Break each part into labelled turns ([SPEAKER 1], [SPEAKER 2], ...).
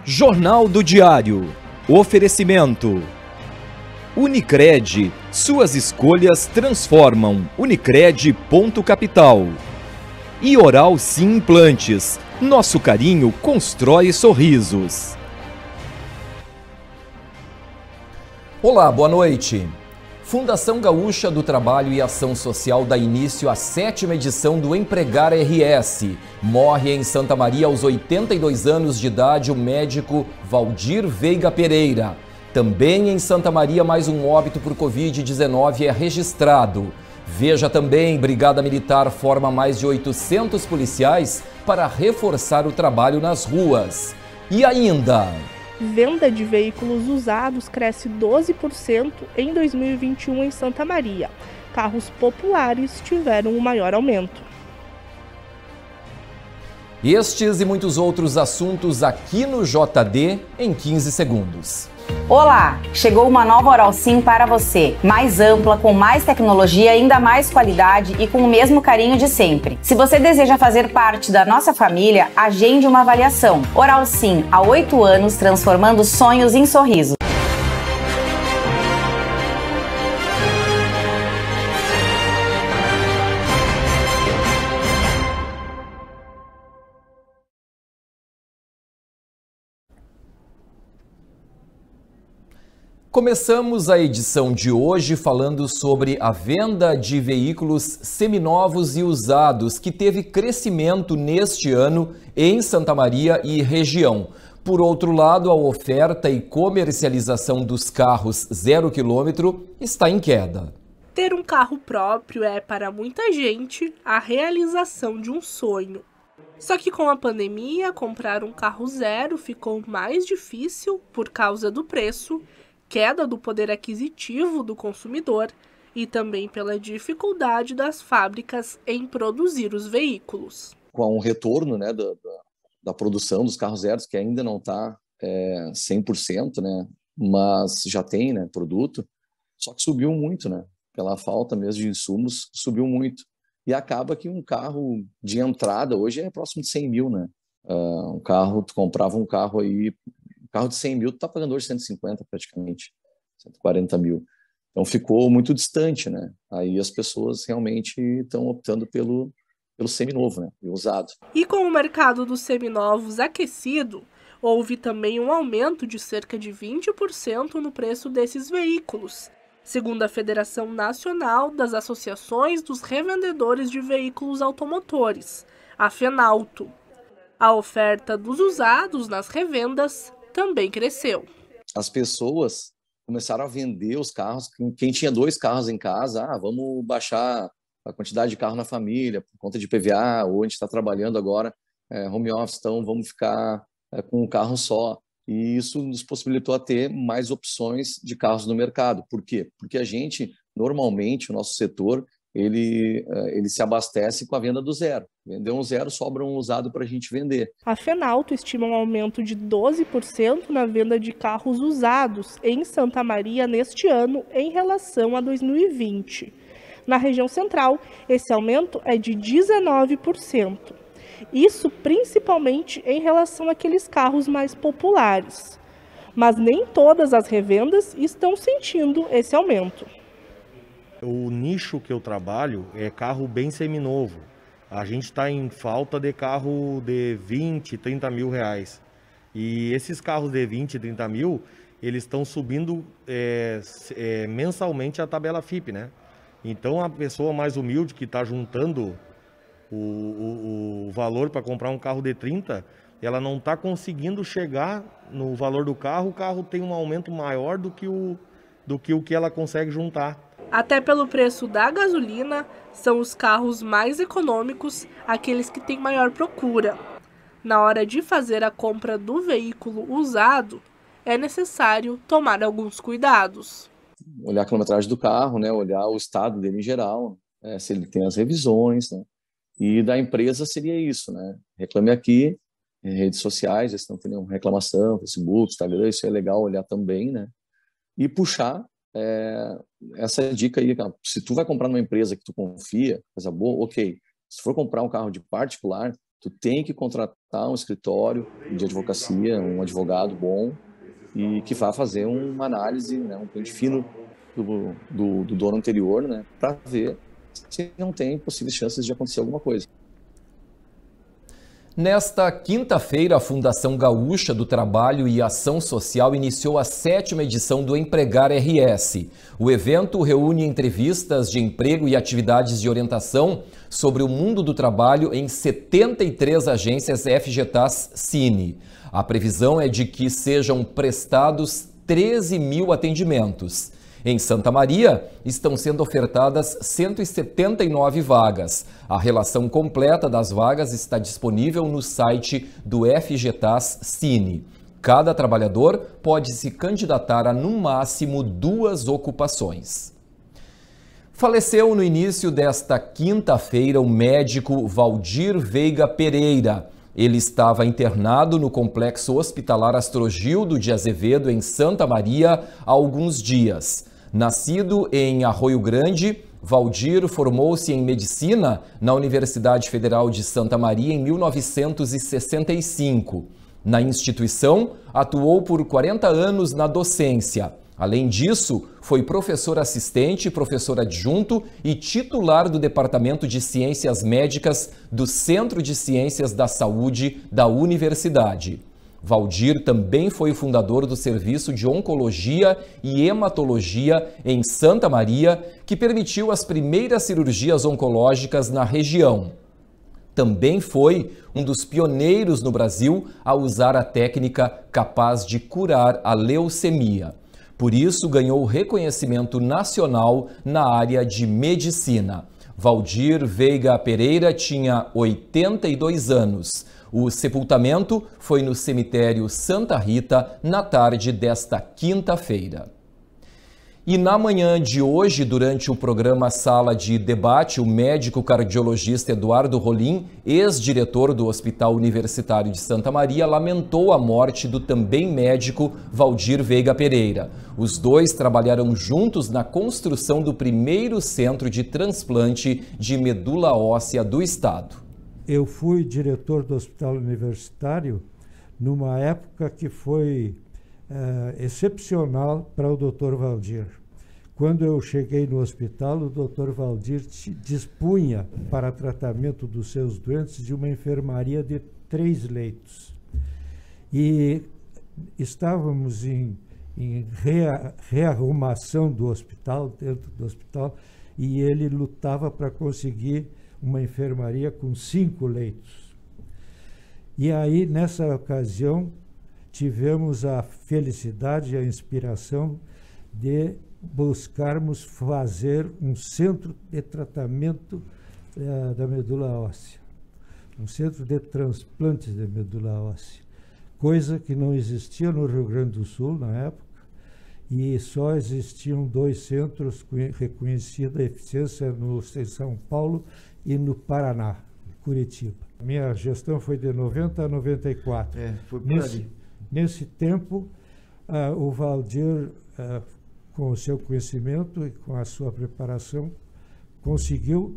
[SPEAKER 1] Jornal do Diário. Oferecimento. Unicred. Suas escolhas transformam. Unicred.capital. E Oral Sim Implantes. Nosso carinho constrói sorrisos. Olá, boa noite. Fundação Gaúcha do Trabalho e Ação Social dá início à 7ª edição do Empregar RS. Morre em Santa Maria aos 82 anos de idade o médico Valdir Veiga Pereira. Também em Santa Maria mais um óbito por Covid-19 é registrado. Veja também, Brigada Militar forma mais de 800 policiais para reforçar o trabalho nas ruas. E ainda...
[SPEAKER 2] Venda de veículos usados cresce 12% em 2021 em Santa Maria. Carros populares tiveram o maior aumento.
[SPEAKER 1] Estes e muitos outros assuntos aqui no JD em 15 segundos.
[SPEAKER 3] Olá! Chegou uma nova Oral Sim para você. Mais ampla, com mais tecnologia, ainda mais qualidade e com o mesmo carinho de sempre. Se você deseja fazer parte da nossa família, agende uma avaliação. Oral Sim, há 8 anos, transformando sonhos em sorrisos.
[SPEAKER 1] Começamos a edição de hoje falando sobre a venda de veículos seminovos e usados, que teve crescimento neste ano em Santa Maria e região. Por outro lado, a oferta e comercialização dos carros 0 quilômetro está em queda.
[SPEAKER 2] Ter um carro próprio é, para muita gente, a realização de um sonho. Só que com a pandemia, comprar um carro zero ficou mais difícil por causa do preço, queda do poder aquisitivo do consumidor e também pela dificuldade das fábricas em produzir os veículos.
[SPEAKER 4] Com o retorno, né, da produção dos carros zeros, que ainda não está 100%, né, mas já tem, né, produto, só que subiu muito, né, pela falta mesmo de insumos, subiu muito. E acaba que um carro de entrada hoje é próximo de 100 mil, né? Tu comprava um carro aí, carro de 100 mil, tu tá pagando hoje 150 praticamente, 140 mil. Então ficou muito distante, né? Aí as pessoas realmente estão optando pelo seminovo, né? E usado.
[SPEAKER 2] E com o mercado dos seminovos aquecido, houve também um aumento de cerca de 20% no preço desses veículos, segundo a Federação Nacional das Associações dos Revendedores de Veículos Automotores, a FENAUTO. A oferta dos usados nas revendas também cresceu.
[SPEAKER 4] As pessoas começaram a vender os carros. Quem tinha 2 carros em casa, vamos baixar a quantidade de carro na família por conta de PVA, ou a gente está trabalhando agora home office, então vamos ficar com um carro só. E isso nos possibilitou a ter mais opções de carros no mercado. Por quê? Porque a gente, normalmente, o nosso setor, ele se abastece com a venda do zero. Vendeu um zero, sobra um usado para a gente vender.
[SPEAKER 2] A FENAUTO estima um aumento de 12% na venda de carros usados em Santa Maria neste ano em relação a 2020. Na região central, esse aumento é de 19%. Isso principalmente em relação àqueles carros mais populares. Mas nem todas as revendas estão sentindo esse aumento.
[SPEAKER 5] O nicho que eu trabalho é carro bem seminovo. A gente está em falta de carro de 20, 30 mil reais. E esses carros de 20, 30 mil, eles estão subindo mensalmente a tabela FIPE, né? Então a pessoa mais humilde que está juntando o valor para comprar um carro de 30, ela não está conseguindo chegar no valor do carro. O carro tem um aumento maior do que o que ela consegue juntar.
[SPEAKER 2] Até pelo preço da gasolina, são os carros mais econômicos aqueles que têm maior procura. Na hora de fazer a compra do veículo usado, é necessário tomar alguns cuidados.
[SPEAKER 4] Olhar a quilometragem do carro, né? Olhar o estado dele em geral, se ele tem as revisões, né? E da empresa seria isso, né? Reclame Aqui, redes sociais, se não tem nenhuma reclamação, Facebook, Instagram, isso é legal olhar também, né? E puxar essa dica aí, cara. Se tu vai comprar numa empresa que tu confia, coisa boa, ok. Se for comprar um carro de particular, Tu tem que contratar um escritório de advocacia, um advogado bom e que vá fazer uma análise, né, um pente fino do dono anterior, né, para ver se não tem possíveis chances de acontecer alguma coisa.
[SPEAKER 1] Nesta quinta-feira, a Fundação Gaúcha do Trabalho e Ação Social iniciou a 7ª edição do Empregar RS. O evento reúne entrevistas de emprego e atividades de orientação sobre o mundo do trabalho em 73 agências FGTAS Cine. A previsão é de que sejam prestados 13 mil atendimentos. Em Santa Maria, estão sendo ofertadas 179 vagas. A relação completa das vagas está disponível no site do FGTAS Cine. Cada trabalhador pode se candidatar a, no máximo, 2 ocupações. Faleceu no início desta quinta-feira o médico Valdir Veiga Pereira. Ele estava internado no Complexo Hospitalar Astrogildo de Azevedo, em Santa Maria, há alguns dias. Nascido em Arroio Grande, Valdir formou-se em medicina na Universidade Federal de Santa Maria em 1965. Na instituição, atuou por 40 anos na docência. Além disso, foi professor assistente, professor adjunto e titular do Departamento de Ciências Médicas do Centro de Ciências da Saúde da Universidade. Valdir também foi o fundador do Serviço de Oncologia e Hematologia em Santa Maria, que permitiu as primeiras cirurgias oncológicas na região. Também foi um dos pioneiros no Brasil a usar a técnica capaz de curar a leucemia. Por isso, ganhou reconhecimento nacional na área de medicina. Valdir Veiga Pereira tinha 82 anos. O sepultamento foi no cemitério Santa Rita na tarde desta quinta-feira. E na manhã de hoje, durante o programa Sala de Debate, o médico cardiologista Eduardo Rolim, ex-diretor do Hospital Universitário de Santa Maria, lamentou a morte do também médico Valdir Veiga Pereira. Os dois trabalharam juntos na construção do primeiro centro de transplante de medula óssea do estado.
[SPEAKER 6] Eu fui diretor do Hospital Universitário numa época que foi excepcional para o Dr. Valdir. Quando eu cheguei no hospital, o Dr. Valdir dispunha para tratamento dos seus doentes de uma enfermaria de 3 leitos. E estávamos em rearrumação do hospital, dentro do hospital, e ele lutava para conseguir uma enfermaria com 5 leitos. E aí, nessa ocasião, tivemos a felicidade e a inspiração de buscarmos fazer um centro de tratamento da medula óssea, um centro de transplantes de medula óssea, coisa que não existia no Rio Grande do Sul na época, e só existiam 2 centros reconhecidos a eficiência em São Paulo e no Paraná, Curitiba. Minha gestão foi de 90 a 94.
[SPEAKER 7] Foi por ali.
[SPEAKER 6] Nesse tempo, o Valdir, com o seu conhecimento e com a sua preparação, conseguiu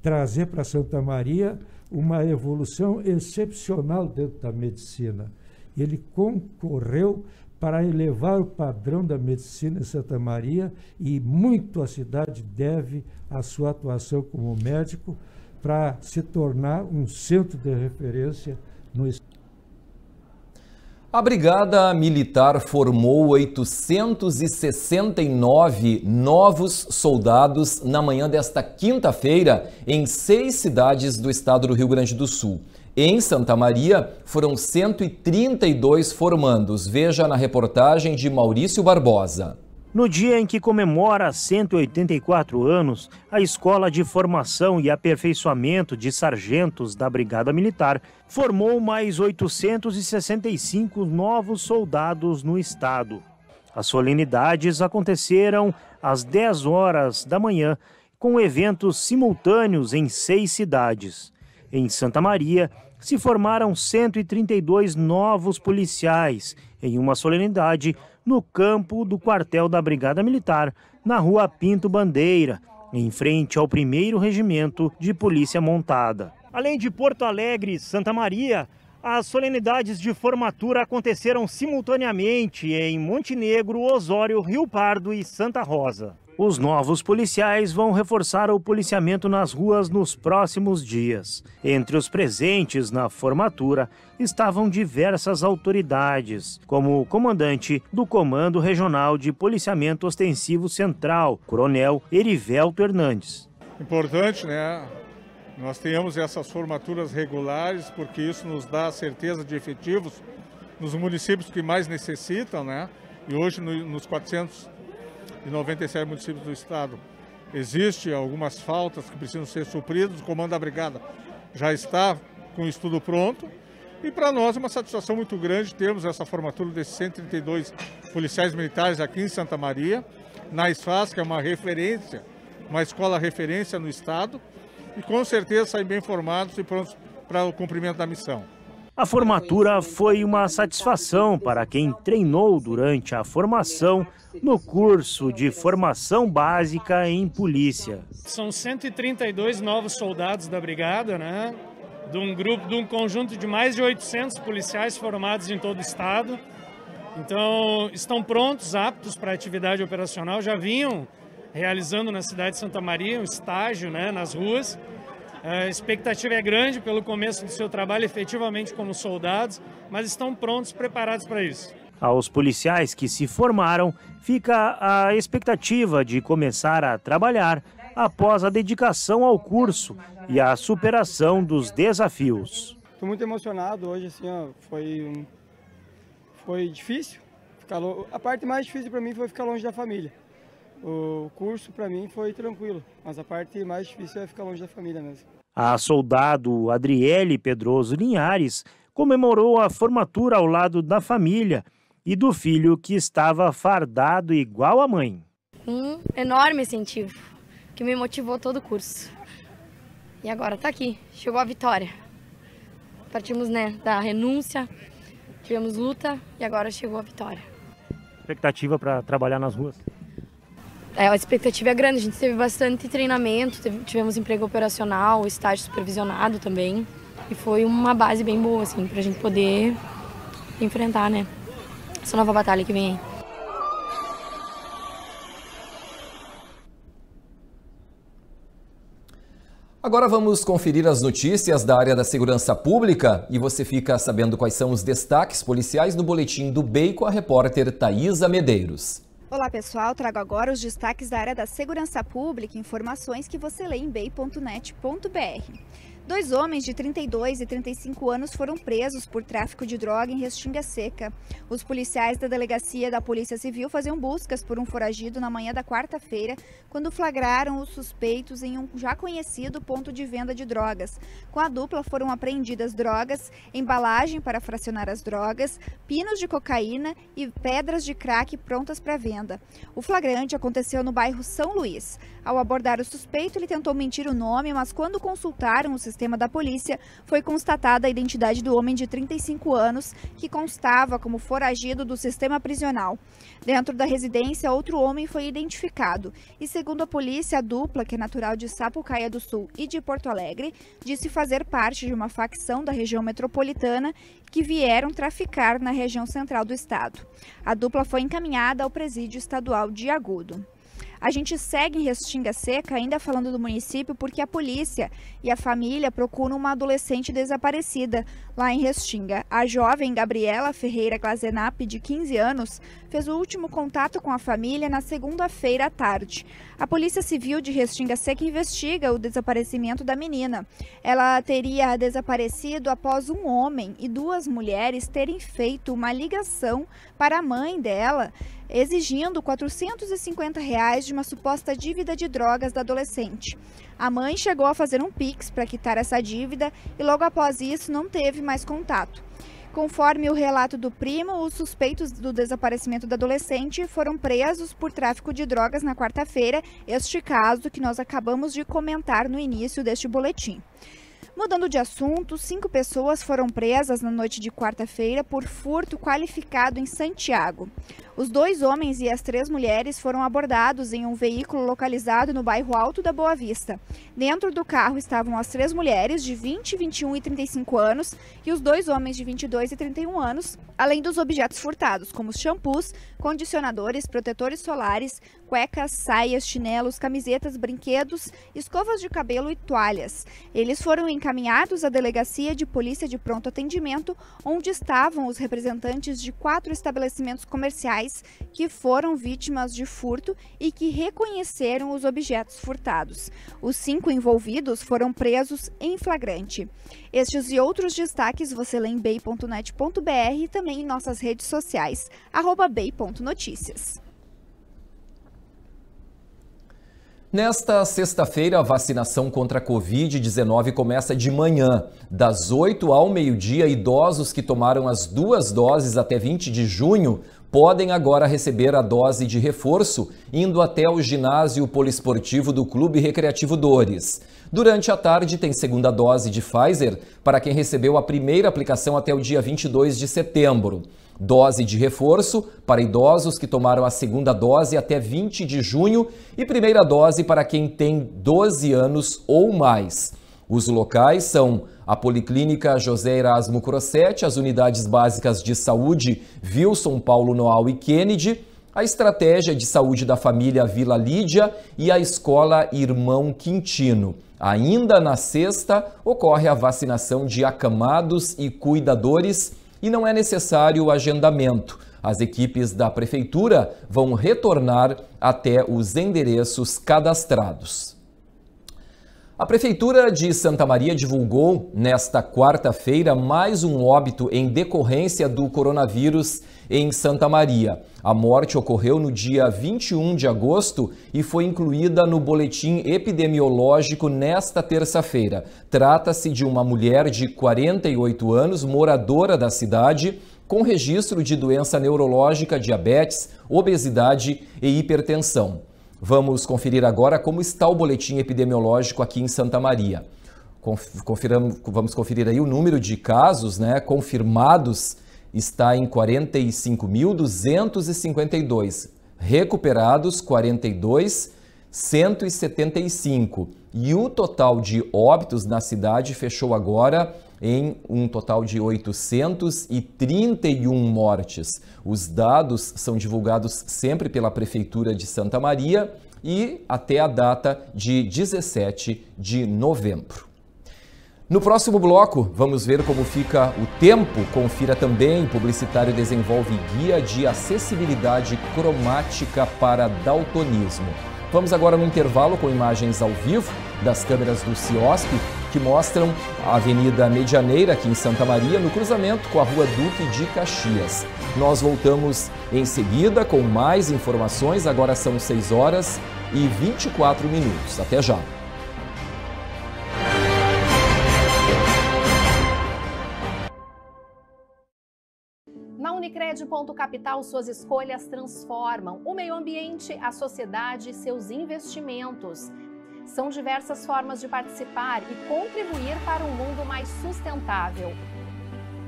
[SPEAKER 6] trazer para Santa Maria uma evolução excepcional dentro da medicina. Ele concorreu para elevar o padrão da medicina em Santa Maria e muito a cidade deve a sua atuação como médico para se tornar um centro de referência no estado.
[SPEAKER 1] A Brigada Militar formou 869 novos soldados na manhã desta quinta-feira em 6 cidades do estado do Rio Grande do Sul. Em Santa Maria, foram 132 formandos. Veja na reportagem de Maurício Barbosa.
[SPEAKER 8] No dia em que comemora 184 anos, a Escola de Formação e Aperfeiçoamento de Sargentos da Brigada Militar formou mais 865 novos soldados no estado. As solenidades aconteceram às 10 horas da manhã, com eventos simultâneos em 6 cidades. Em Santa Maria, se formaram 132 novos policiais em uma solenidade no campo do quartel da Brigada Militar, na Rua Pinto Bandeira, em frente ao 1º Regimento de Polícia Montada. Além de Porto Alegre e Santa Maria, as solenidades de formatura aconteceram simultaneamente em Montenegro, Osório, Rio Pardo e Santa Rosa. Os novos policiais vão reforçar o policiamento nas ruas nos próximos dias. Entre os presentes na formatura estavam diversas autoridades, como o comandante do Comando Regional de Policiamento Ostensivo Central, Coronel Erivelto Hernandes.
[SPEAKER 7] Importante, né? Nós tenhamos essas formaturas regulares, porque isso nos dá a certeza de efetivos nos municípios que mais necessitam, né? E hoje nos 497 municípios do estado existem algumas faltas que precisam ser supridas. O comando da brigada já está com o estudo pronto. E para nós é uma satisfação muito grande termos essa formatura desses 132 policiais militares aqui em Santa Maria, na SFAS, que é uma referência, uma escola referência no estado. E com certeza saem bem formados e prontos para o cumprimento da missão.
[SPEAKER 8] A formatura foi uma satisfação para quem treinou durante a formação no curso de formação básica em polícia.
[SPEAKER 9] São 132 novos soldados da brigada, né? De um conjunto de mais de 800 policiais formados em todo o estado. Então, estão prontos, aptos para a atividade operacional, já vinham realizando na cidade de Santa Maria um estágio, né, nas ruas. A expectativa é grande pelo começo do seu trabalho efetivamente como soldados, mas estão prontos, preparados para isso.
[SPEAKER 8] Aos policiais que se formaram, fica a expectativa de começar a trabalhar após a dedicação ao curso e a superação dos desafios.
[SPEAKER 10] Estou muito emocionado hoje, assim, ó, foi difícil. A parte mais difícil para mim foi ficar longe da família. O curso para mim foi tranquilo, mas a parte mais difícil é ficar longe da família mesmo.
[SPEAKER 8] A soldado Adriele Pedroso Linhares comemorou a formatura ao lado da família e do filho que estava fardado igual a mãe.
[SPEAKER 11] Um enorme incentivo que me motivou todo o curso. E agora está aqui, chegou a vitória. Partimos, né, da renúncia, tivemos luta e agora chegou a vitória.
[SPEAKER 8] Expectativa para trabalhar nas ruas?
[SPEAKER 11] A expectativa é grande, a gente teve bastante treinamento, tivemos emprego operacional, estágio supervisionado também. E foi uma base bem boa, assim, pra gente poder enfrentar, né, essa nova batalha que vem aí.
[SPEAKER 1] Agora vamos conferir as notícias da área da segurança pública e você fica sabendo quais são os destaques policiais no boletim do BEI com a repórter Thaisa Medeiros.
[SPEAKER 12] Olá pessoal, trago agora os destaques da área da segurança pública, informações que você lê em bei.net.br. 2 homens de 32 e 35 anos foram presos por tráfico de droga em Restinga Seca. Os policiais da delegacia da Polícia Civil faziam buscas por um foragido na manhã da quarta-feira, quando flagraram os suspeitos em um já conhecido ponto de venda de drogas. Com a dupla foram apreendidas drogas, embalagem para fracionar as drogas, pinos de cocaína e pedras de crack prontas para venda. O flagrante aconteceu no bairro São Luís. Ao abordar o suspeito, ele tentou mentir o nome, mas quando consultaram o sistema da polícia, foi constatada a identidade do homem de 35 anos, que constava como foragido do sistema prisional. Dentro da residência, outro homem foi identificado e, segundo a polícia, a dupla, que é natural de Sapucaia do Sul e de Porto Alegre, disse fazer parte de uma facção da região metropolitana que vieram traficar na região central do estado. A dupla foi encaminhada ao presídio estadual de Agudo. A gente segue em Restinga Seca, ainda falando do município, porque a polícia e a família procuram uma adolescente desaparecida lá em Restinga. A jovem Gabriela Ferreira Glazenap, de 15 anos, fez o último contato com a família na segunda-feira à tarde. A Polícia Civil de Restinga Seca investiga o desaparecimento da menina. Ela teria desaparecido após um homem e 2 mulheres terem feito uma ligação para a mãe dela, exigindo R$ 450 de uma suposta dívida de drogas da adolescente. A mãe chegou a fazer um Pix para quitar essa dívida e logo após isso não teve mais contato. Conforme o relato do primo, os suspeitos do desaparecimento da adolescente foram presos por tráfico de drogas na quarta-feira, este caso que nós acabamos de comentar no início deste boletim. Mudando de assunto, 5 pessoas foram presas na noite de quarta-feira por furto qualificado em Santiago. Os 2 homens e as 3 mulheres foram abordados em um veículo localizado no bairro Alto da Boa Vista. Dentro do carro estavam as 3 mulheres de 20, 21 e 35 anos e os 2 homens de 22 e 31 anos, além dos objetos furtados, como shampoos, condicionadores, protetores solares, cuecas, saias, chinelos, camisetas, brinquedos, escovas de cabelo e toalhas. Eles foram encaminhados à Delegacia de Polícia de Pronto Atendimento, onde estavam os representantes de 4 estabelecimentos comerciais que foram vítimas de furto e que reconheceram os objetos furtados. Os 5 envolvidos foram presos em flagrante. Estes e outros destaques você lê em bay.net.br e também em nossas redes sociais, @bay.noticias.
[SPEAKER 1] Nesta sexta-feira, a vacinação contra a Covid-19 começa de manhã. Das 8 ao meio-dia, idosos que tomaram as 2 doses até 20 de junho podem agora receber a dose de reforço, indo até o ginásio poliesportivo do Clube Recreativo Dores. Durante a tarde, tem segunda dose de Pfizer para quem recebeu a primeira aplicação até o dia 22 de setembro. Dose de reforço para idosos que tomaram a segunda dose até 20 de junho e primeira dose para quem tem 12 anos ou mais. Os locais são a Policlínica José Erasmo Crossetti, as unidades básicas de saúde Wilson Paulo Noal e Kennedy, a Estratégia de Saúde da Família Vila Lídia e a Escola Irmão Quintino. Ainda na sexta, ocorre a vacinação de acamados e cuidadores e não é necessário o agendamento. As equipes da Prefeitura vão retornar até os endereços cadastrados. A Prefeitura de Santa Maria divulgou, nesta quarta-feira, mais um óbito em decorrência do coronavírus em Santa Maria. A morte ocorreu no dia 21 de agosto e foi incluída no boletim epidemiológico nesta terça-feira. Trata-se de uma mulher de 48 anos, moradora da cidade, com registro de doença neurológica, diabetes, obesidade e hipertensão. Vamos conferir agora como está o boletim epidemiológico aqui em Santa Maria. Vamos conferir aí o número de casos, confirmados está em 45.252, recuperados 42.175 e o total de óbitos na cidade fechou agora em um total de 831 mortes. Os dados são divulgados sempre pela Prefeitura de Santa Maria e até a data de 17 de novembro. No próximo bloco, vamos ver como fica o tempo. Confira também, publicitário desenvolve guia de acessibilidade cromática para daltonismo. Vamos agora no intervalo com imagens ao vivo das câmeras do CIOSP, que mostram a Avenida Medianeira, aqui em Santa Maria, no cruzamento com a Rua Duque de Caxias. Nós voltamos em seguida com mais informações, agora são 6h24. Até já!
[SPEAKER 13] Na Unicred Ponto Capital, suas escolhas transformam o meio ambiente, a sociedade e seus investimentos. São diversas formas de participar e contribuir para um mundo mais sustentável.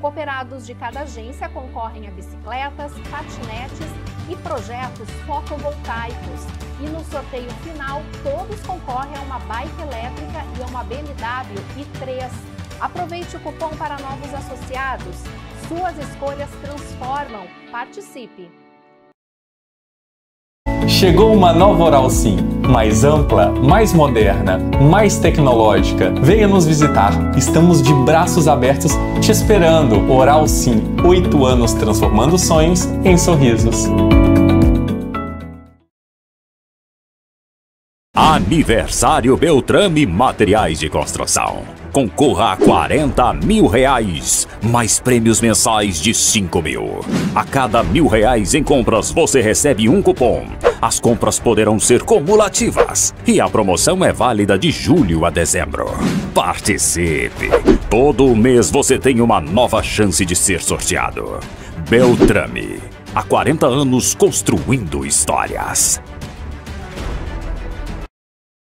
[SPEAKER 13] Cooperados de cada agência concorrem a bicicletas, patinetes e projetos fotovoltaicos. E no sorteio final, todos concorrem a uma bike elétrica e a uma BMW i3. Aproveite o cupom para novos associados. Suas escolhas transformam. Participe!
[SPEAKER 14] Chegou uma nova Oral Sim, mais ampla, mais moderna, mais tecnológica. Venha nos visitar. Estamos de braços abertos te esperando. Oral Sim, 8 anos transformando sonhos em sorrisos.
[SPEAKER 15] Aniversário Beltrame Materiais de Construção. Concorra a R$40 mil, mais prêmios mensais de R$5 mil. A cada R$1.000 em compras você recebe um cupom. As compras poderão ser cumulativas e a promoção é válida de julho a dezembro. Participe! Todo mês você tem uma nova chance de ser sorteado. Beltrame, há 40 anos construindo histórias.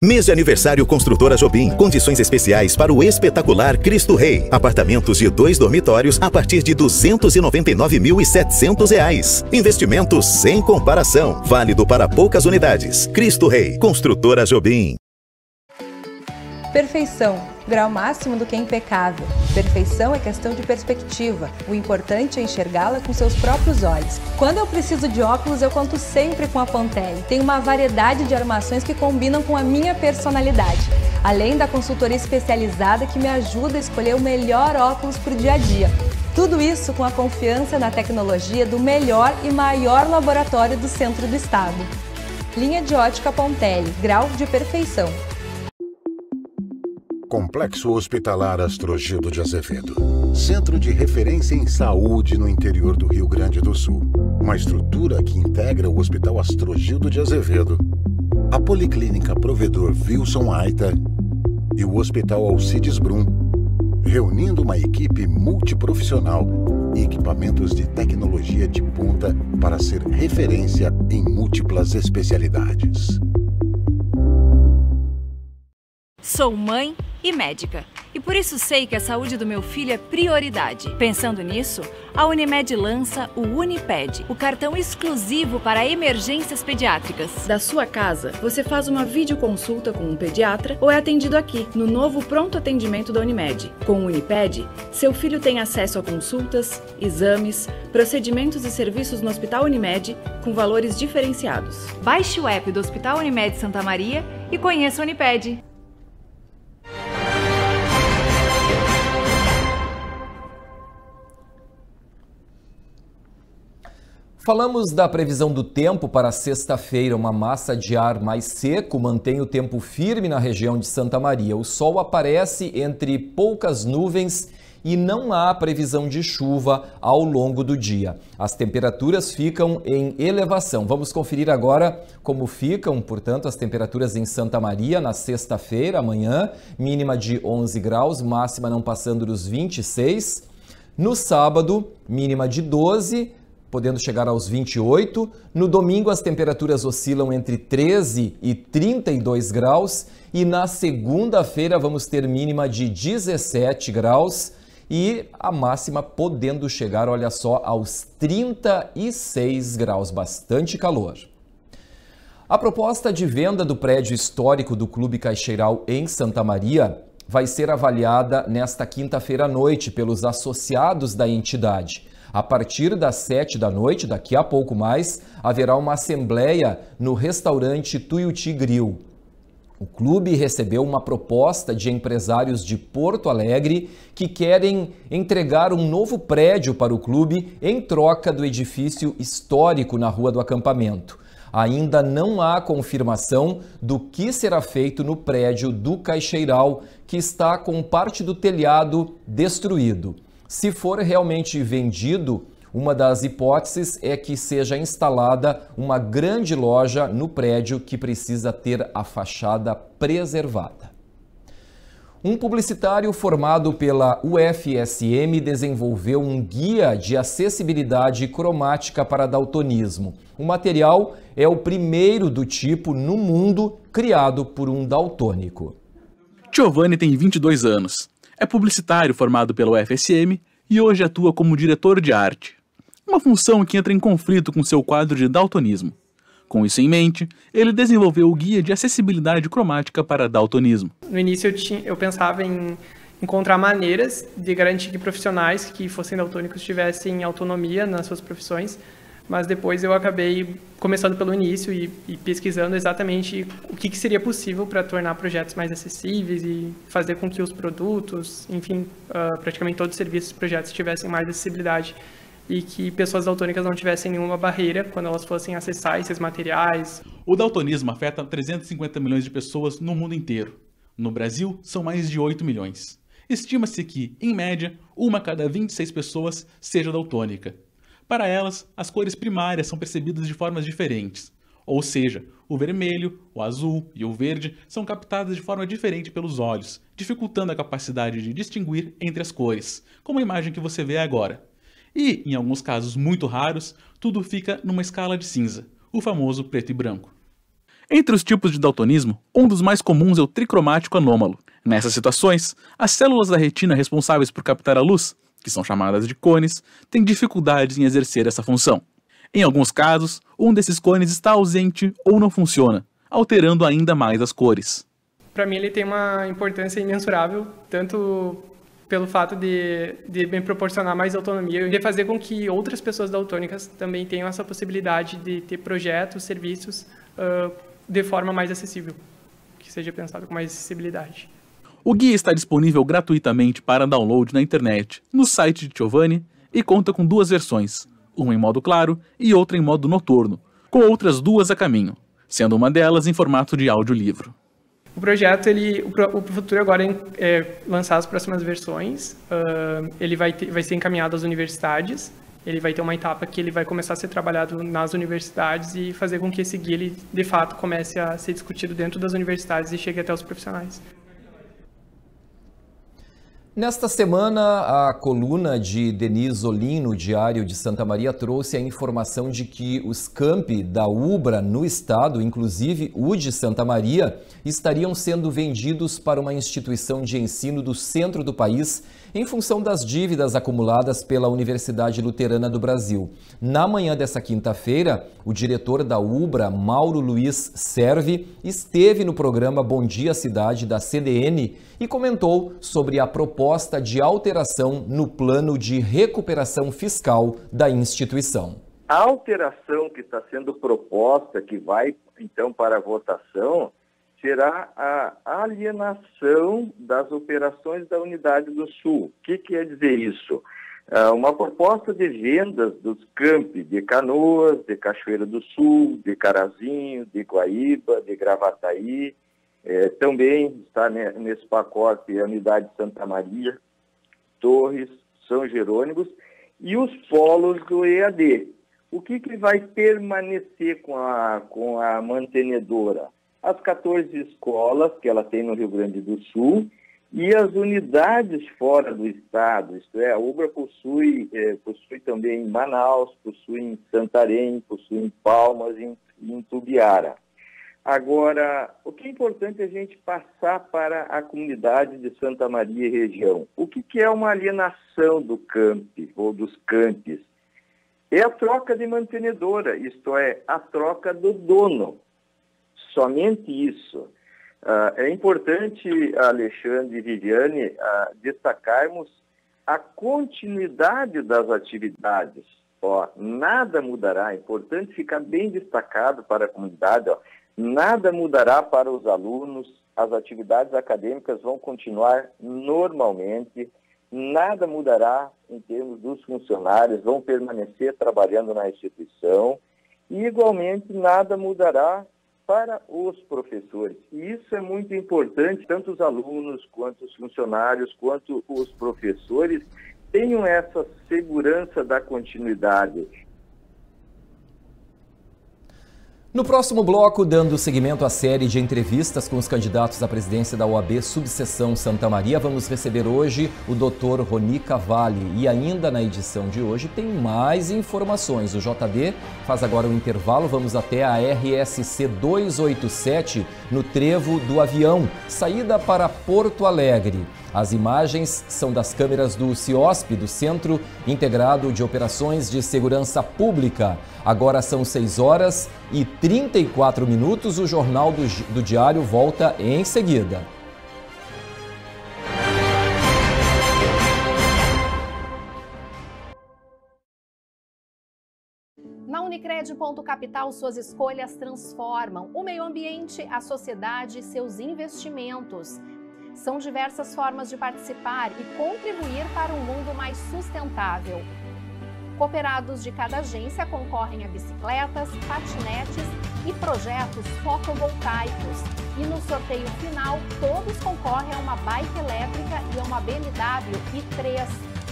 [SPEAKER 16] Mês de aniversário Construtora Jobim. Condições especiais para o espetacular Cristo Rei. Apartamentos de 2 dormitórios a partir de R$ 299.700. Investimento sem comparação. Válido para poucas unidades. Cristo Rei. Construtora Jobim.
[SPEAKER 17] Perfeição. Grau máximo do que é impecável. Perfeição é questão de perspectiva. O importante é enxergá-la com seus próprios olhos. Quando eu preciso de óculos, eu conto sempre com a Pontelli. Tem uma variedade de armações que combinam com a minha personalidade. Além da consultoria especializada que me ajuda a escolher o melhor óculos para o dia a dia. Tudo isso com a confiança na tecnologia do melhor e maior laboratório do centro do estado. Linha de ótica Pontelli. Grau de perfeição.
[SPEAKER 18] Complexo Hospitalar Astrogildo de Azevedo. Centro de referência em saúde no interior do Rio Grande do Sul. Uma estrutura que integra o Hospital Astrogildo de Azevedo, a Policlínica Provedor Wilson Aita e o Hospital Alcides Brum, reunindo uma equipe multiprofissional e equipamentos de tecnologia de ponta para ser referência em múltiplas especialidades.
[SPEAKER 19] Sou mãe e médica, e por isso sei que a saúde do meu filho é prioridade. Pensando nisso, a Unimed lança o Uniped, o cartão exclusivo para emergências pediátricas. Da sua casa, você faz uma videoconsulta com um pediatra ou é atendido aqui, no novo pronto atendimento da Unimed. Com o Uniped, seu filho tem acesso a consultas, exames, procedimentos e serviços no Hospital Unimed com valores diferenciados. Baixe o app do Hospital Unimed Santa Maria e conheça o Uniped.
[SPEAKER 1] Falamos da previsão do tempo para sexta-feira. Uma massa de ar mais seco mantém o tempo firme na região de Santa Maria. O sol aparece entre poucas nuvens e não há previsão de chuva ao longo do dia. As temperaturas ficam em elevação. Vamos conferir agora como ficam, portanto, as temperaturas em Santa Maria na sexta-feira, amanhã, mínima de 11 graus, máxima não passando dos 26. No sábado, mínima de 12, podendo chegar aos 28. No domingo, as temperaturas oscilam entre 13 e 32 graus. E na segunda-feira, vamos ter mínima de 17 graus e a máxima podendo chegar, olha só, aos 36 graus. Bastante calor. A proposta de venda do prédio histórico do Clube Caixeiral em Santa Maria vai ser avaliada nesta quinta-feira à noite pelos associados da entidade. A partir das 7 da noite, daqui a pouco mais, haverá uma assembleia no restaurante Tuiuti Grill. O clube recebeu uma proposta de empresários de Porto Alegre que querem entregar um novo prédio para o clube em troca do edifício histórico na Rua do Acampamento. Ainda não há confirmação do que será feito no prédio do Caixeiral, que está com parte do telhado destruído. Se for realmente vendido, uma das hipóteses é que seja instalada uma grande loja no prédio que precisa ter a fachada preservada. Um publicitário formado pela UFSM desenvolveu um guia de acessibilidade cromática para daltonismo. O material é o primeiro do tipo no mundo criado por um daltônico.
[SPEAKER 20] Giovanni tem 22 anos. É publicitário formado pela UFSM e hoje atua como diretor de arte. Uma função que entra em conflito com seu quadro de daltonismo. Com isso em mente, ele desenvolveu o guia de acessibilidade cromática para daltonismo.
[SPEAKER 21] No início eu pensava em encontrar maneiras de garantir que profissionais que fossem daltônicos tivessem autonomia nas suas profissões, mas depois eu acabei começando pelo início e pesquisando exatamente o que seria possível para tornar projetos mais acessíveis e fazer com que os produtos, enfim, praticamente todos os serviços e projetos tivessem mais acessibilidade e que pessoas daltônicas não tivessem nenhuma barreira quando elas fossem acessar esses materiais.
[SPEAKER 20] O daltonismo afeta 350 milhões de pessoas no mundo inteiro. No Brasil, são mais de 8 milhões. Estima-se que, em média, 1 a cada 26 pessoas seja daltônica. Para elas, as cores primárias são percebidas de formas diferentes. Ou seja, o vermelho, o azul e o verde são captadas de forma diferente pelos olhos, dificultando a capacidade de distinguir entre as cores, como a imagem que você vê agora. E, em alguns casos muito raros, tudo fica numa escala de cinza, o famoso preto e branco. Entre os tipos de daltonismo, um dos mais comuns é o tricromático anômalo. Nessas situações, as células da retina responsáveis por captar a luz, que são chamadas de cones, têm dificuldades em exercer essa função. Em alguns casos, um desses cones está ausente ou não funciona, alterando ainda mais as cores.
[SPEAKER 21] Para mim ele tem uma importância imensurável, tanto pelo fato de me proporcionar mais autonomia e de fazer com que outras pessoas daltônicas também tenham essa possibilidade de ter projetos, serviços de forma mais acessível, que seja pensado com mais acessibilidade.
[SPEAKER 20] O guia está disponível gratuitamente para download na internet, no site de Giovanni, e conta com 2 versões, uma em modo claro e outra em modo noturno, com outras 2 a caminho, sendo uma delas em formato de audiolivro.
[SPEAKER 21] O projeto, o futuro agora é lançar as próximas versões, ele vai ser encaminhado às universidades, ele vai ter uma etapa que ele vai começar a ser trabalhado nas universidades e fazer com que esse guia, ele, de fato, comece a ser discutido dentro das universidades e chegue até os profissionais.
[SPEAKER 1] Nesta semana, a coluna de Denise Olim no Diário de Santa Maria trouxe a informação de que os campi da Ubra no estado, inclusive o de Santa Maria, estariam sendo vendidos para uma instituição de ensino do centro do país em função das dívidas acumuladas pela Universidade Luterana do Brasil. Na manhã dessa quinta-feira, o diretor da Ubra, Mauro Luiz Serve, esteve no programa Bom Dia Cidade da CDN e comentou sobre a proposta de alteração no plano de recuperação fiscal da instituição.
[SPEAKER 3] A alteração que está sendo proposta, que vai então para a votação, será a alienação das operações da Unidade do Sul. O que quer dizer isso? Uma proposta de vendas dos campi de Canoas, de Cachoeira do Sul, de Carazinho, de Guaíba, de Gravataí. Também está nesse pacote a Unidade de Santa Maria, Torres, São Jerônimos e os polos do EAD. O que vai permanecer com a mantenedora? As 14 escolas que ela tem no Rio Grande do Sul e as unidades fora do estado, isto é, a Ubra possui também em Manaus, possui em Santarém, possui em Palmas e em Tubiara. Agora, o que é importante é a gente passar para a comunidade de Santa Maria e região. O que é uma alienação do campi ou dos campis? É a troca de mantenedora, isto é, a troca do dono. Somente isso. É importante, Alexandre e Viviane, destacarmos a continuidade das atividades. Nada mudará, é importante ficar bem destacado para a comunidade, nada mudará para os alunos, as atividades acadêmicas vão continuar normalmente, nada mudará em termos dos funcionários, vão permanecer trabalhando na instituição e, igualmente, nada mudará para os professores. E isso é muito importante, tanto os alunos, quanto os funcionários, quanto os professores tenham essa segurança da continuidade.
[SPEAKER 1] No próximo bloco, dando seguimento à série de entrevistas com os candidatos à presidência da OAB Subseção Santa Maria, vamos receber hoje o Dr. Roni Cavalli. E ainda na edição de hoje tem mais informações. O JD faz agora um intervalo, vamos até a RSC 287 no Trevo do Avião, saída para Porto Alegre. As imagens são das câmeras do CIOSP, do Centro Integrado de Operações de Segurança Pública. Agora são 6h34. O Jornal do Diário volta em seguida.
[SPEAKER 13] Na Unicred.capital, suas escolhas transformam o meio ambiente, a sociedade e seus investimentos. São diversas formas de participar e contribuir para um mundo mais sustentável. Cooperados de cada agência concorrem a bicicletas, patinetes e projetos fotovoltaicos. E no sorteio final, todos concorrem a uma bike elétrica e a uma BMW i3.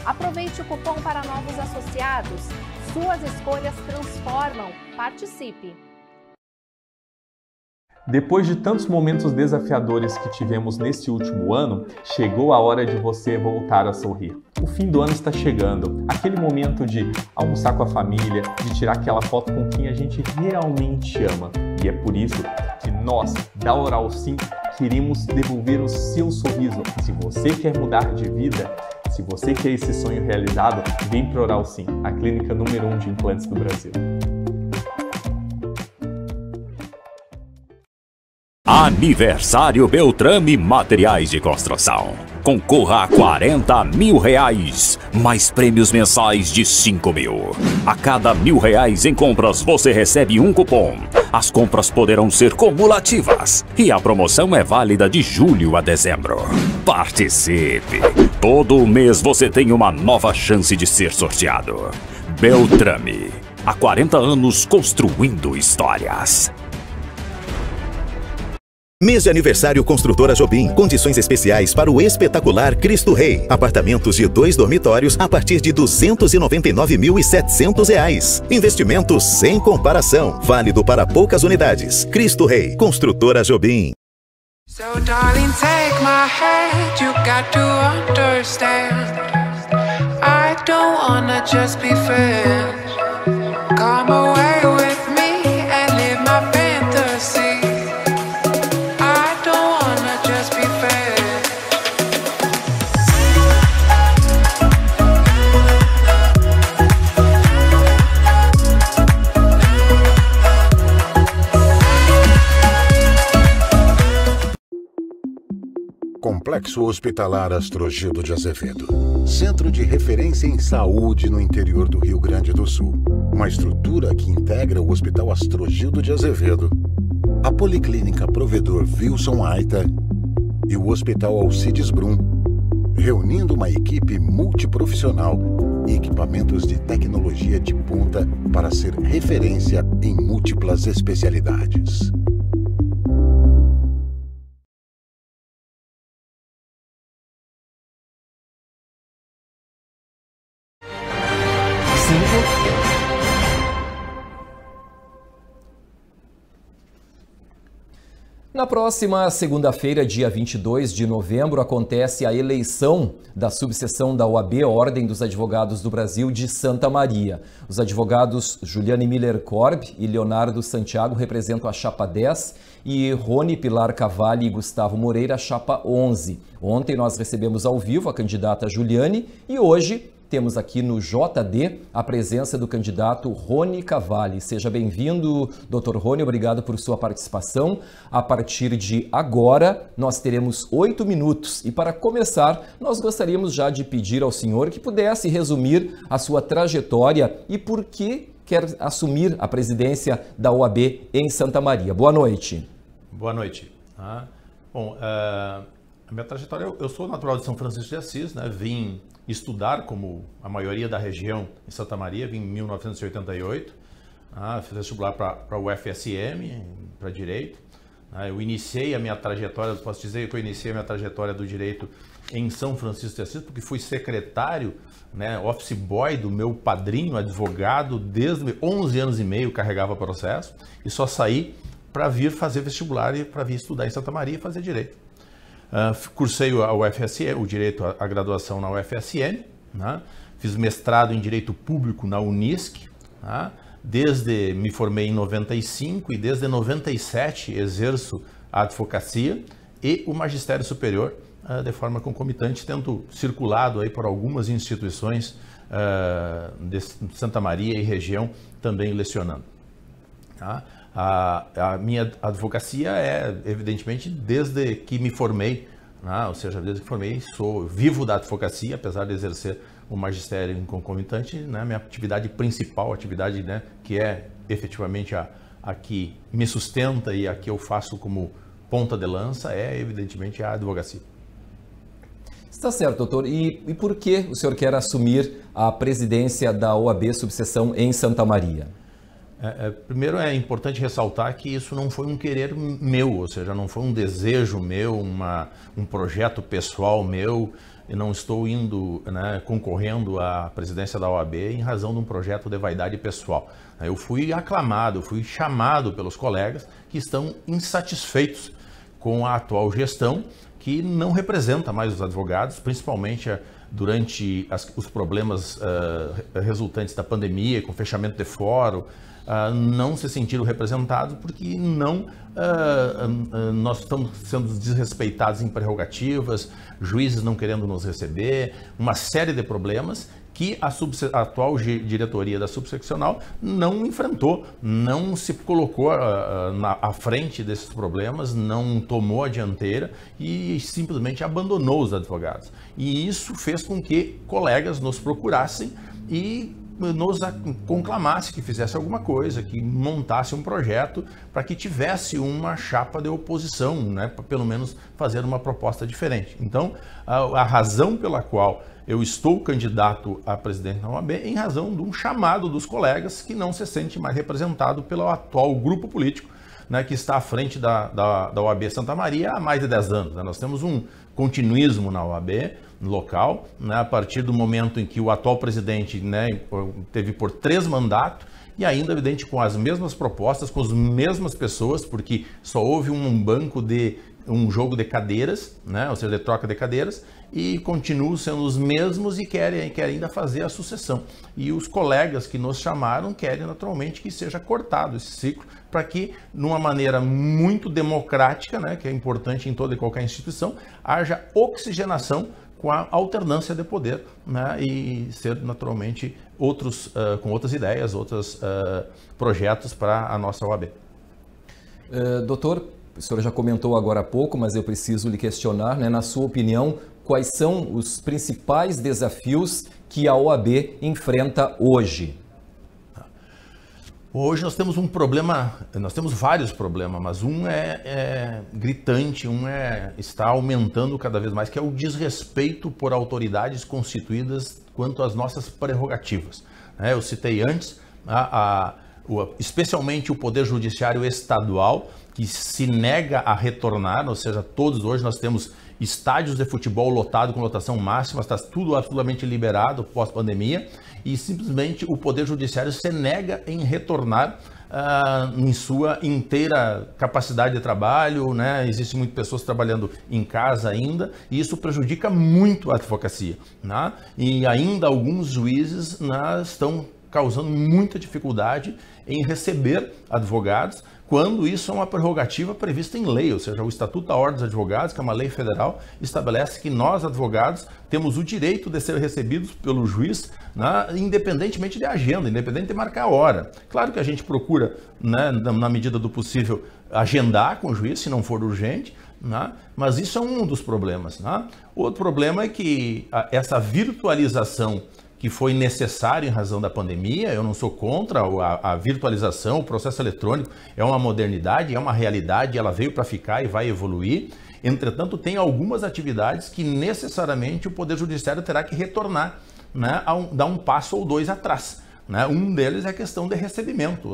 [SPEAKER 13] Aproveite o cupom para novos associados. Suas escolhas transformam. Participe!
[SPEAKER 14] Depois de tantos momentos desafiadores que tivemos neste último ano, chegou a hora de você voltar a sorrir. O fim do ano está chegando, aquele momento de almoçar com a família, de tirar aquela foto com quem a gente realmente ama. E é por isso que nós, da Oral Sim, queremos devolver o seu sorriso. Se você quer mudar de vida, se você quer esse sonho realizado, vem para Oral Sim, a clínica número 1 de implantes do Brasil.
[SPEAKER 15] Aniversário Beltrame Materiais de Construção. Concorra a R$40 mil, mais prêmios mensais de 5 mil. A cada R$1.000 em compras você recebe um cupom. As compras poderão ser cumulativas e a promoção é válida de julho a dezembro. Participe! Todo mês você tem uma nova chance de ser sorteado. Beltrame, há 40 anos construindo histórias.
[SPEAKER 16] Mês de aniversário Construtora Jobim. Condições especiais para o espetacular Cristo Rei. Apartamentos de 2 dormitórios a partir de R$ 299.700. Investimento sem comparação. Válido para poucas unidades. Cristo Rei. Construtora Jobim.
[SPEAKER 5] So darling, take my hand. You got to understand. I don't wanna just be friends. Come away with me and live my fantasy.
[SPEAKER 18] Complexo Hospitalar Astrogildo de Azevedo. Centro de referência em saúde no interior do Rio Grande do Sul. Uma estrutura que integra o Hospital Astrogildo de Azevedo, a Policlínica Provedor Wilson Aita e o Hospital Alcides Brum, reunindo uma equipe multiprofissional e equipamentos de tecnologia de ponta para ser referência em múltiplas especialidades.
[SPEAKER 1] Na próxima segunda-feira, dia 22 de novembro, acontece a eleição da subseção da OAB, Ordem dos Advogados do Brasil de Santa Maria. Os advogados Juliane Miller Korb e Leonardo Santiago representam a chapa 10 e Rony Pilar Cavalli e Gustavo Moreira a chapa 11. Ontem nós recebemos ao vivo a candidata Juliane e hoje temos aqui no JD a presença do candidato Rony Cavalli. Seja bem-vindo, Dr. Rony, obrigado por sua participação. A partir de agora, nós teremos 8 minutos e para começar, nós gostaríamos já de pedir ao senhor que pudesse resumir a sua trajetória e por que quer assumir a presidência da OAB em Santa Maria. Boa noite.
[SPEAKER 22] Boa noite. Bom, a minha trajetória, eu sou natural de São Francisco de Assis, né? Vim estudar, como a maioria da região, em Santa Maria, vim em 1988, fiz vestibular para o UFSM, para Direito. Eu iniciei a minha trajetória, posso dizer que eu iniciei a minha trajetória do Direito em São Francisco de Assis, porque fui secretário, né, office boy do meu padrinho, advogado, desde 11 anos e meio carregava processo, e só saí para vir fazer vestibular e para vir estudar em Santa Maria e fazer Direito. Cursei a UFSM, o Direito, a graduação na UFSM, né? Fiz mestrado em Direito Público na Unisc, né? Me formei em 95 e desde 97 exerço a advocacia e o magistério superior de forma concomitante, tendo circulado aí por algumas instituições de Santa Maria e região também lecionando. Tá? A minha advocacia é, evidentemente, desde que me formei, né? Ou seja, desde que formei, sou vivo da advocacia, apesar de exercer o magistério em concomitante, né? Minha atividade principal, atividade, né, que é efetivamente a que me sustenta e a que eu faço como ponta de lança, é evidentemente a advocacia.
[SPEAKER 1] Está certo, doutor. E por que o senhor quer assumir a presidência da OAB Subseção em Santa Maria?
[SPEAKER 22] Primeiro é importante ressaltar que isso não foi um querer meu, ou seja, não foi um desejo meu, um projeto pessoal meu, e não estou indo, né, concorrendo à presidência da OAB em razão de um projeto de vaidade pessoal. Eu fui aclamado, fui chamado pelos colegas que estão insatisfeitos com a atual gestão, que não representa mais os advogados, principalmente durante os problemas resultantes da pandemia, com fechamento de fórum, não se sentiram representados porque nós estamos sendo desrespeitados em prerrogativas, juízes não querendo nos receber, uma série de problemas que a atual diretoria da subseccional não enfrentou, não se colocou à frente desses problemas, não tomou a dianteira e simplesmente abandonou os advogados. E isso fez com que colegas nos procurassem e nos conclamasse que fizesse alguma coisa, que montasse um projeto para que tivesse uma chapa de oposição, né, para pelo menos fazer uma proposta diferente. Então, a razão pela qual eu estou candidato a presidente da OAB é em razão de um chamado dos colegas que não se sente mais representado pelo atual grupo político, né, que está à frente da OAB Santa Maria há mais de 10 anos. Né? Nós temos um continuismo na OAB local, né, a partir do momento em que o atual presidente, né, teve por 3 mandatos e ainda, evidente, com as mesmas propostas, com as mesmas pessoas, porque só houve um jogo de cadeiras, né, ou seja, de troca de cadeiras, e continuam sendo os mesmos e querem ainda fazer a sucessão. E os colegas que nos chamaram querem naturalmente que seja cortado esse ciclo para que, numa maneira muito democrática, né, que é importante em toda e qualquer instituição, haja oxigenação com a alternância de poder, né, e ser naturalmente com outras ideias, outros projetos para a nossa OAB.
[SPEAKER 1] Doutor, o senhor já comentou agora há pouco, mas eu preciso lhe questionar, né, na sua opinião, quais são os principais desafios que a OAB enfrenta hoje?
[SPEAKER 22] Hoje nós temos um problema, nós temos vários problemas, mas um é gritante, está aumentando cada vez mais, que é o desrespeito por autoridades constituídas quanto às nossas prerrogativas. Eu citei antes, especialmente o Poder Judiciário Estadual, que se nega a retornar, ou seja, todos hoje nós temos estádios de futebol lotados com lotação máxima, está tudo absolutamente liberado pós-pandemia, e simplesmente o Poder Judiciário se nega em retornar em sua inteira capacidade de trabalho, né? Existem muitas pessoas trabalhando em casa ainda, e isso prejudica muito a advocacia, né? E ainda alguns juízes, né, estão causando muita dificuldade em receber advogados, quando isso é uma prerrogativa prevista em lei, ou seja, o Estatuto da Ordem dos Advogados, que é uma lei federal, estabelece que nós, advogados, temos o direito de ser recebidos pelo juiz, né, independentemente de agenda, independente de marcar a hora. Claro que a gente procura, né, na medida do possível, agendar com o juiz, se não for urgente, né, mas isso é um dos problemas. Né? Outro problema é que essa virtualização que foi necessário em razão da pandemia, eu não sou contra a virtualização, o processo eletrônico é uma modernidade, é uma realidade, ela veio para ficar e vai evoluir. Entretanto, tem algumas atividades que necessariamente o Poder Judiciário terá que retornar, né, dar um passo ou dois atrás. Né? Um deles é a questão de recebimento,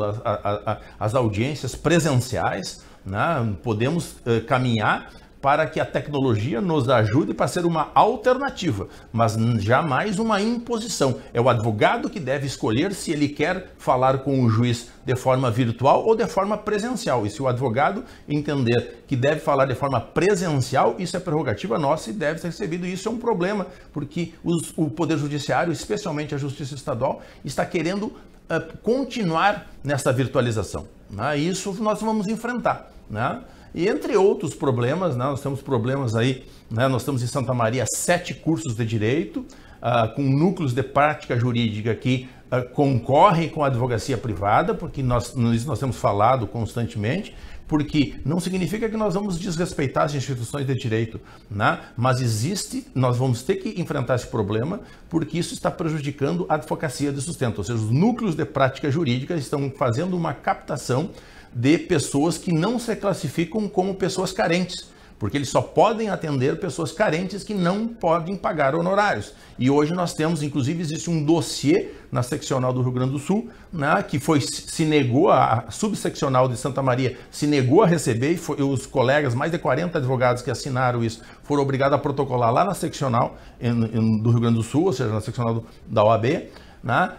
[SPEAKER 22] as audiências presenciais, né, podemos caminhar para que a tecnologia nos ajude para ser uma alternativa, mas jamais uma imposição. É o advogado que deve escolher se ele quer falar com o juiz de forma virtual ou de forma presencial. E se o advogado entender que deve falar de forma presencial, isso é prerrogativa nossa e deve ser recebido. E isso é um problema, porque o Poder Judiciário, especialmente a Justiça Estadual, está querendo continuar nessa virtualização. Né? Isso nós vamos enfrentar. Né? E entre outros problemas, né, nós temos problemas aí, né, nós temos em Santa Maria 7 cursos de direito, com núcleos de prática jurídica que concorrem com a advocacia privada, porque nós temos falado constantemente, porque não significa que nós vamos desrespeitar as instituições de direito, né? Mas nós vamos ter que enfrentar esse problema, porque isso está prejudicando a advocacia de sustento, ou seja, os núcleos de prática jurídica estão fazendo uma captação de pessoas que não se classificam como pessoas carentes, porque eles só podem atender pessoas carentes que não podem pagar honorários. E hoje nós temos, inclusive, existe um dossiê na seccional do Rio Grande do Sul, né, que se negou, a subseccional de Santa Maria se negou a receber, e os colegas, mais de 40 advogados que assinaram isso, foram obrigados a protocolar lá na seccional do Rio Grande do Sul, ou seja, na seccional da OAB, né,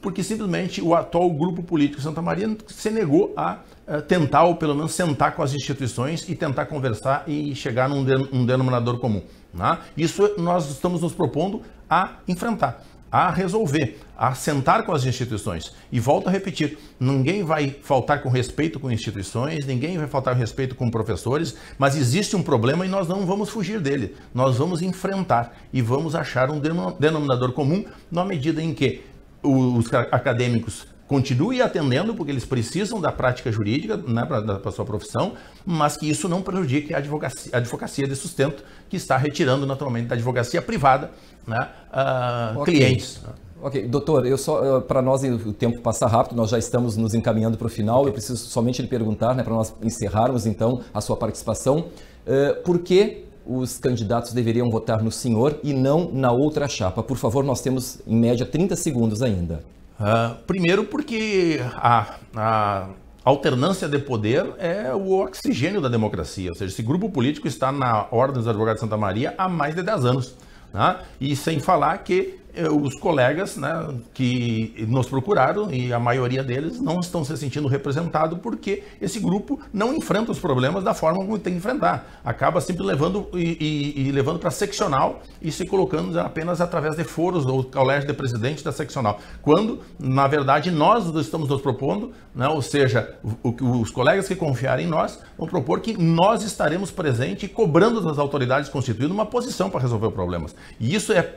[SPEAKER 22] porque simplesmente o atual grupo político de Santa Maria se negou a tentar, ou pelo menos sentar com as instituições e tentar conversar e chegar num denominador comum. Né? Isso nós estamos nos propondo a enfrentar, a resolver, a sentar com as instituições. E volto a repetir, ninguém vai faltar com respeito com instituições, ninguém vai faltar com respeito com professores, mas existe um problema e nós não vamos fugir dele. Nós vamos enfrentar e vamos achar um denominador comum na medida em que os acadêmicos continuem atendendo, porque eles precisam da prática jurídica, né, para a sua profissão, mas que isso não prejudique a advocacia de sustento, que está retirando naturalmente da advocacia privada, né, clientes.
[SPEAKER 1] Ok, doutor, para nós o tempo passa rápido, nós já estamos nos encaminhando para o final, eu preciso somente lhe perguntar, né, para nós encerrarmos então a sua participação, por que os candidatos deveriam votar no senhor e não na outra chapa? Por favor, nós temos em média 30 segundos ainda.
[SPEAKER 22] Primeiro porque a alternância de poder é o oxigênio da democracia, ou seja, esse grupo político está na Ordem dos Advogados de Santa Maria há mais de 10 anos. Né? E sem falar que os colegas, né, que nos procuraram, e a maioria deles não estão se sentindo representados porque esse grupo não enfrenta os problemas da forma como tem que enfrentar. Acaba sempre levando levando para a seccional e se colocando apenas através de foros ou colégio de presidente da seccional. Quando, na verdade, nós estamos nos propondo, né, ou seja, os colegas que confiarem em nós vão propor que nós estaremos presentes e cobrando das autoridades constituídas uma posição para resolver os problemas. E isso é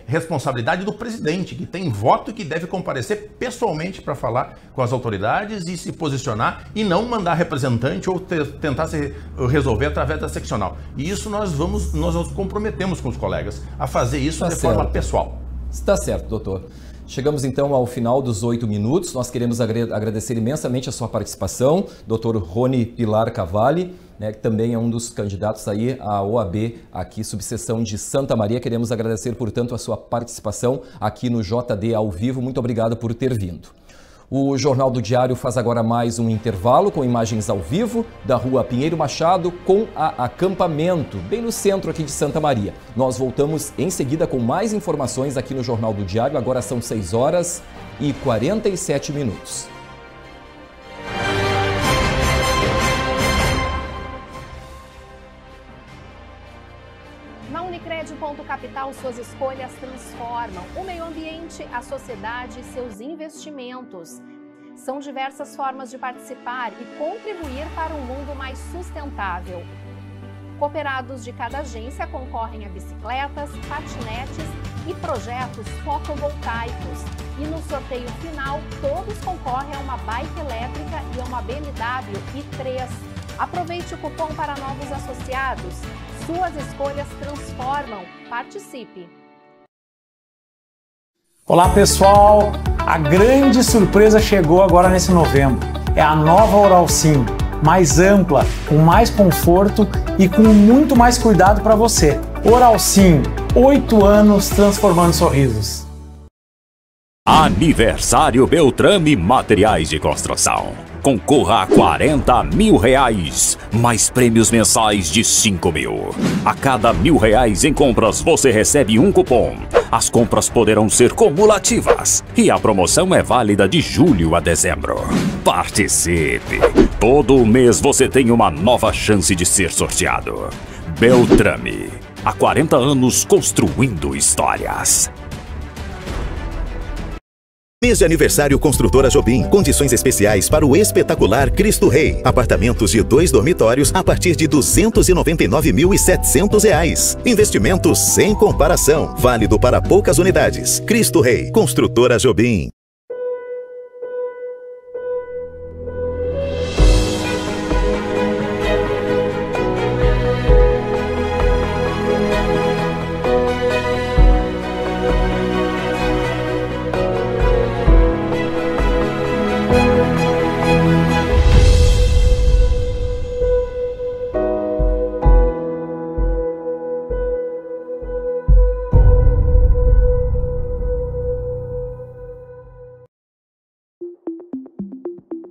[SPEAKER 22] responsabilidade do presidente, que tem voto e que deve comparecer pessoalmente para falar com as autoridades e se posicionar e não mandar representante ou tentar se resolver através da seccional. E isso nós nos comprometemos com os colegas a fazer isso de forma pessoal.
[SPEAKER 1] Está certo, doutor. Chegamos então ao final dos 8 minutos. Nós queremos agradecer imensamente a sua participação, Dr. Rony Pilar Cavalli, né, que também é um dos candidatos aí à OAB aqui, subseção de Santa Maria. Queremos agradecer, portanto, a sua participação aqui no JD ao vivo. Muito obrigado por ter vindo. O Jornal do Diário faz agora mais um intervalo com imagens ao vivo da Rua Pinheiro Machado com a acampamento, bem no centro aqui de Santa Maria. Nós voltamos em seguida com mais informações aqui no Jornal do Diário. Agora são 6h47.
[SPEAKER 13] Na Unicred.capital, suas escolhas transformam o meio ambiente, a sociedade e seus investimentos. São diversas formas de participar e contribuir para um mundo mais sustentável. Cooperados de cada agência concorrem a bicicletas, patinetes e projetos fotovoltaicos. E no sorteio final, todos concorrem a uma bike elétrica e a uma BMW i3. Aproveite o cupom para novos associados. Suas escolhas transformam. Participe!
[SPEAKER 2] Olá pessoal, a grande surpresa chegou agora nesse novembro. É a nova Oral Sim, mais ampla, com mais conforto e com muito mais cuidado para você. Oral Sim, 8 anos transformando sorrisos.
[SPEAKER 15] Aniversário Beltrame Materiais de Construção. Concorra a R$40 mil, mais prêmios mensais de 5 mil. A cada R$1.000 em compras você recebe um cupom. As compras poderão ser cumulativas e a promoção é válida de julho a dezembro. Participe! Todo mês você tem uma nova chance de ser sorteado. Beltrame, há 40 anos construindo histórias.
[SPEAKER 16] Mês de aniversário Construtora Jobim. Condições especiais para o espetacular Cristo Rei. Apartamentos de 2 dormitórios a partir de R$ 299.700. Investimento sem comparação. Válido para poucas unidades. Cristo Rei. Construtora Jobim.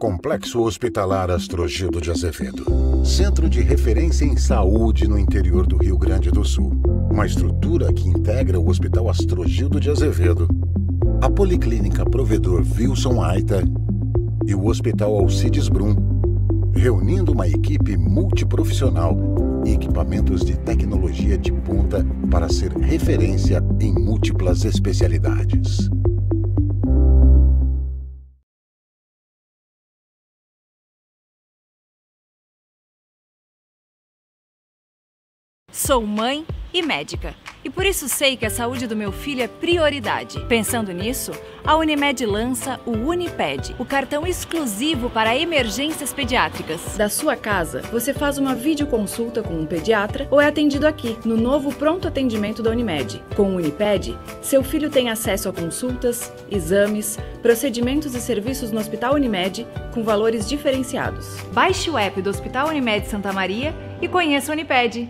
[SPEAKER 18] Complexo Hospitalar Astrogildo de Azevedo. Centro de referência em saúde no interior do Rio Grande do Sul. Uma estrutura que integra o Hospital Astrogildo de Azevedo, a Policlínica Provedor Wilson Aita e o Hospital Alcides Brum, reunindo uma equipe multiprofissional e equipamentos de tecnologia de ponta para ser referência em múltiplas especialidades.
[SPEAKER 19] Sou mãe e médica, e por isso sei que a saúde do meu filho é prioridade. Pensando nisso, a Unimed lança o Uniped, o cartão exclusivo para emergências pediátricas. Da sua casa, você faz uma videoconsulta com um pediatra ou é atendido aqui, no novo pronto atendimento da Unimed. Com o Uniped, seu filho tem acesso a consultas, exames, procedimentos e serviços no Hospital Unimed com valores diferenciados. Baixe o app do Hospital Unimed Santa Maria e conheça o Uniped.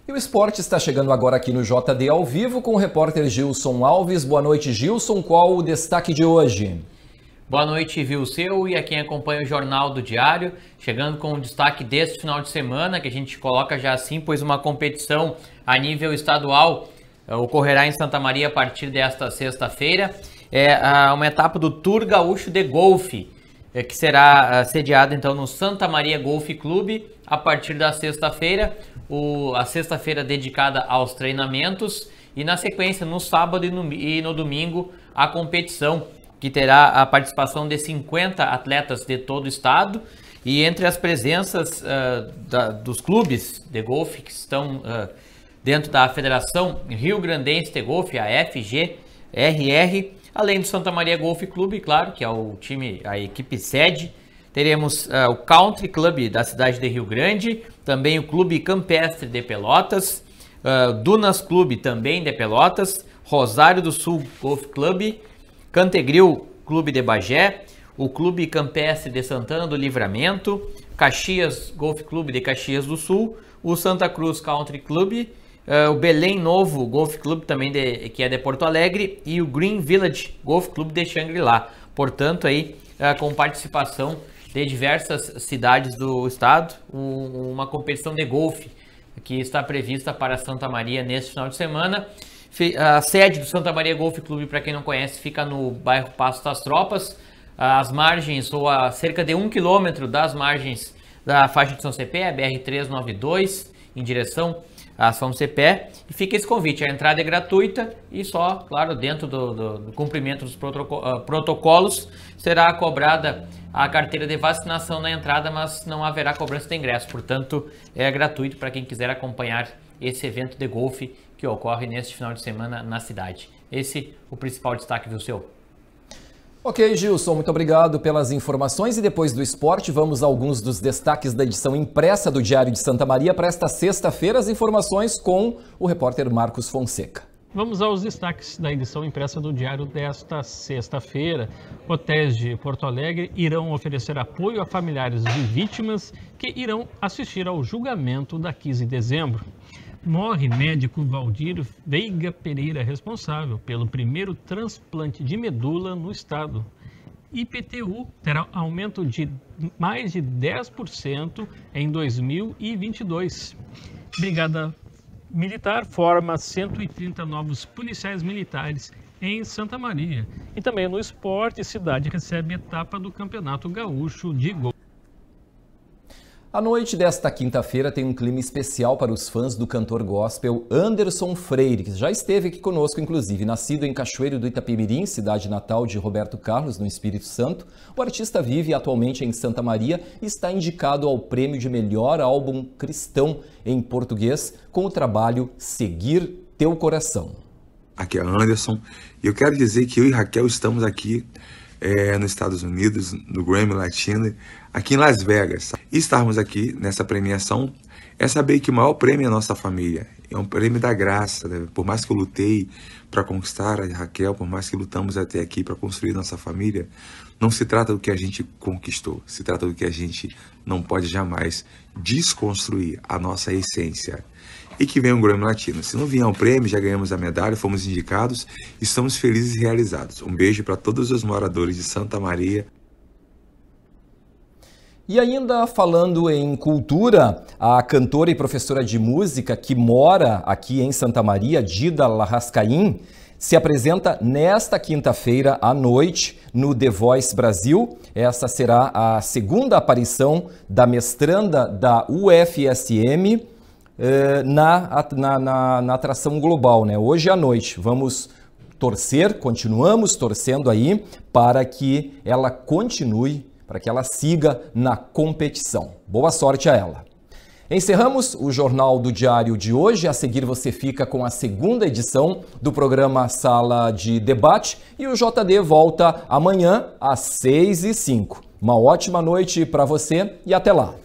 [SPEAKER 1] E o esporte está chegando agora aqui no JD ao vivo com o repórter Gilson Alves. Boa noite, Gilson. Qual o destaque de hoje?
[SPEAKER 4] Boa noite, Vilseu, e a quem acompanha o Jornal do Diário, chegando com o destaque deste final de semana, que a gente coloca já assim, pois uma competição a nível estadual ocorrerá em Santa Maria a partir desta sexta-feira. É uma etapa do Tour Gaúcho de Golfe, que será sediada então no Santa Maria Golfe Clube a partir da sexta-feira. A sexta-feira dedicada aos treinamentos e na sequência no sábado e no domingo a competição, que terá a participação de 50 atletas de todo o estado, e entre as presenças dos clubes de golfe que estão dentro da Federação Rio Grandense de Golfe, a FGRR, além do Santa Maria Golfe Clube, claro, que é a equipe sede. Teremos o Country Club da cidade de Rio Grande, também o Clube Campestre de Pelotas, Dunas Clube também de Pelotas, Rosário do Sul Golf Club, Cantegril Clube de Bagé, o Clube Campestre de Santana do Livramento, Caxias Golf Clube de Caxias do Sul, o Santa Cruz Country Club, o Belém Novo Golf Club também que é de Porto Alegre, e o Green Village Golf Club de Xangri-Lá. Portanto, aí com participação de diversas cidades do estado, uma competição de golfe que está prevista para Santa Maria neste final de semana. A sede do Santa Maria Golfe Clube, para quem não conhece, fica no bairro Passo das Tropas, às margens, ou a cerca de 1 quilômetro das margens da faixa de São Cepé, a BR-392, em direção a São Cepé. E fica esse convite, a entrada é gratuita e só, claro, dentro do cumprimento dos protocolos, será cobrada a carteira de vacinação na entrada, mas não haverá cobrança de ingresso. Portanto, é gratuito para quem quiser acompanhar esse evento de golfe que ocorre neste final de semana na cidade. Esse o principal destaque do seu.
[SPEAKER 1] Ok, Gilson, muito obrigado pelas informações. E depois do esporte, vamos a alguns dos destaques da edição impressa do Diário de Santa Maria para esta sexta-feira. As informações com o repórter Marcos Fonseca.
[SPEAKER 6] Vamos aos destaques da edição impressa do Diário desta sexta-feira. Hotéis de Porto Alegre irão oferecer apoio a familiares de vítimas que irão assistir ao julgamento da 15 de dezembro. Morre médico Valdir Veiga Pereira, responsável pelo primeiro transplante de medula no estado. IPTU terá aumento de mais de 10% em 2022. Brigada Militar forma 130 novos policiais militares em Santa Maria. E também no esporte, cidade recebe etapa do Campeonato Gaúcho de Golfe.
[SPEAKER 1] A noite desta quinta-feira tem um clima especial para os fãs do cantor gospel Anderson Freire, que já esteve aqui conosco, inclusive. Nascido em Cachoeiro do Itapemirim, cidade natal de Roberto Carlos, no Espírito Santo, o artista vive atualmente em Santa Maria e está indicado ao prêmio de melhor álbum cristão em português com o trabalho Seguir Teu Coração.
[SPEAKER 23] Aqui é Anderson e eu quero dizer que eu e Raquel estamos aqui nos Estados Unidos, no Grammy Latino, aqui em Las Vegas. E estarmos aqui nessa premiação é saber que o maior prêmio é a nossa família. É um prêmio da graça, né? Por mais que eu lutei para conquistar a Raquel, por mais que lutamos até aqui para construir nossa família, Não se trata do que a gente conquistou, se trata do que a gente não pode jamais desconstruir, a nossa essência. E que venha o Grammy Latino. Se não vier um prêmio, já ganhamos a medalha, fomos indicados, estamos felizes e realizados. Um beijo para todos os moradores de Santa Maria.
[SPEAKER 1] E ainda falando em cultura, a cantora e professora de música que mora aqui em Santa Maria, Dida Larrascaim, se apresenta nesta quinta-feira à noite no The Voice Brasil. Essa será a segunda aparição da mestranda da UFSM na atração global, né? Hoje à noite. Vamos continuamos torcendo aí para que ela continue, para que ela siga na competição. Boa sorte a ela. Encerramos o Jornal do Diário de hoje. A seguir você fica com a segunda edição do programa Sala de Debate e o JD volta amanhã às 6h05. Uma ótima noite para você e até lá.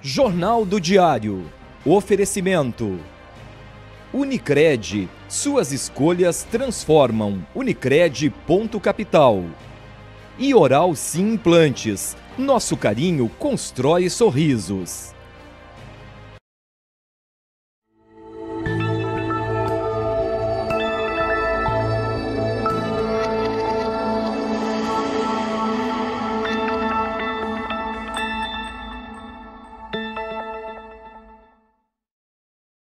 [SPEAKER 1] Jornal do Diário. Oferecimento. Unicred. Suas escolhas transformam. Unicred.capital. E Oral Sim Implantes. Nosso carinho constrói sorrisos.